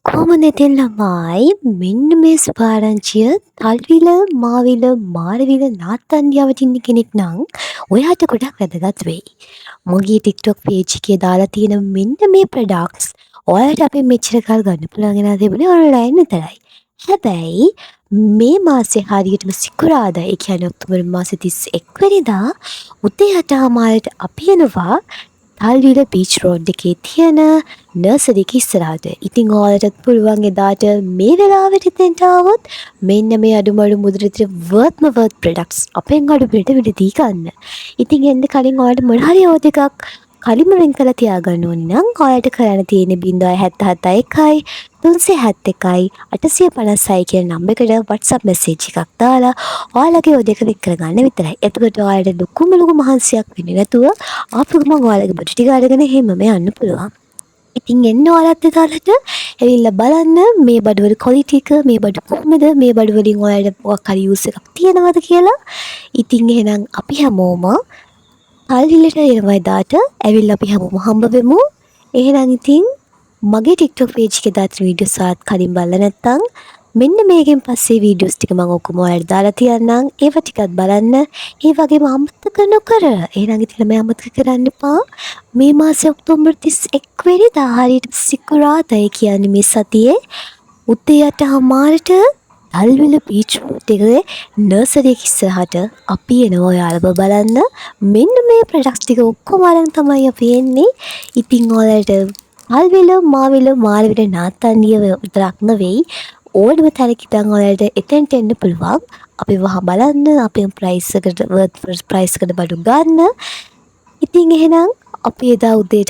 කොහොමද ඉතින් ළමයි මෙන්න මේ සුභාරංචිය තල්විල මාවිල මාරවිල නාත්තන්ඩිය අවටින්න කෙනෙක් නම් ඔයාට ගොඩක් වැදගත් වෙයි. මගේ TikTok page එකේ දාලා තියෙන මෙන්න මේ ප්‍රොඩක්ට්ස් ඔයාලට අපේ මෙච්චර කල් ගන්න පුළුවන් වෙලා තිබුණේ ඔන්ලයින් විතරයි. හැබැයි මේ මාසේ හරියටම සිකුරාදා ඒ කියන්නේ ඔක්තෝබර් මාසේ 31 වෙනිදා උදේ 8:00ට අපි එනවා තල්විල බීච් රෝඩ් එකේ තියෙන නර්සරි එක ඉස්සරහට. ඉතින් ඔයාලටත් පුළුවන් එදාට මේ වෙලාවට එතෙන්ට ආවොත් මෙන්න මේ අඩුමඩු මුදලට වර්ත්ම වර්ත් ප්‍රොඩක්ට්ස් අපෙන් අඩුමට විලදී ගන්න. ඉතින් එන්න කලින් ඔයාලට මොන හරි ඕ දෙකක් කලින්ම වෙන් කරලා තියාගන්න ඕනේ නම් ඔයාලට කරන්න තියෙන්නේ 077 371 856 කියන නම්බර් එකට WhatsApp message එකක් දාලා ඔයාලගේ ඔය දෙක වෙන් කරගන්න විතරයි. එතකොට ඔයාලට ලොකු මහන්සියක් වෙන්නේ නැතුව ආපු ගමන් ඔයාලගේ බඩු ටික අරගෙන එහෙමම යන්න පුළුවන්. ඉතින් එන්න ඔයාලත් එදාලට ඇවිල්ලා බලන්න මේ බඩුවල ක්වොලිටි එක මේ බඩු කොහොමද මේ බඩු වලින් ඔයාලට මොකක් හරි යූස් එකක් තියෙනවද කියලා. ඉතින් එහෙනම් අපි හැමෝම තල්විලට එනවා එදාට ඇවිල්ලා අපි හැමෝම හම්බ වෙමු. එහෙනම් ඉතින් මගේ TikTok page එකේ දාන වීඩියෝස් ආත් කලින් බලලා නැත්නම් මෙන්න මේකෙන් පස්සේ වීඩියෝස් ටික මම ඔක්කොම ඔයාලට දාලා තියන්නම්. ඒව ටිකත් බලන්න. ඒ වගේම අමතක නොකර. එහෙනම් ඉතින් මම අමතක කරන්න එපා. මේ මාසේ ඔක්තෝබර් 31 වෙනිදා හරියට සිකුරාදා කියන්නේ මේ සතියේ උදේ 8:00ට තල්විල බීච් රෝඩ් එකේ නර්සරි එක ඉස්සරහට අපි එනවා ඔයාලව බලන්න. මෙන්න මේ ප්‍රොඩක්ට්ස් ටික ඔක්කොම අරන් තමයි අපි එන්නේ. ඉතින් ඔයාලට තල්විල මාවිල මාරවිල නාත්තන්ඩිය විතරක් නෙවෙයි ඕනම තැනක ඉඳන් ඔයාලට එතෙන්ට එන්න පුළුවන්. අපි වහා බලන්න අපේ ප්‍රයිස් එකට වර්ත් ප්‍රයිස් එකට බඩු ගන්න. ඉතින් එහෙනම් අපි එදා උදේට